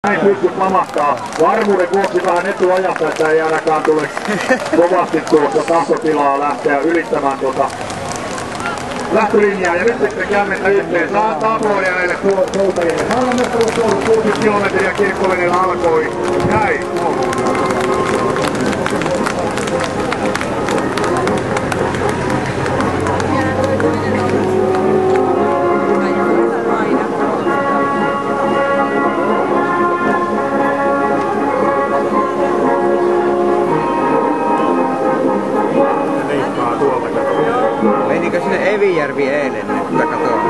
Näin pystyt mamahtaa. Varmuuden vuoksi vähän etuajassa, että ei ainakaan tule kovasti tuossa tahtotilaa lähteä ylittämään tuota lähtölinjaa. Ja nyt sitten kämmentä yhteen. Saa aplodia näille soutajille. Maailmanmestaruus on 60 kilometriä Kirkkovenillä alkoi. Näin. Menikö sinne Evijärvi eilen, että katoa?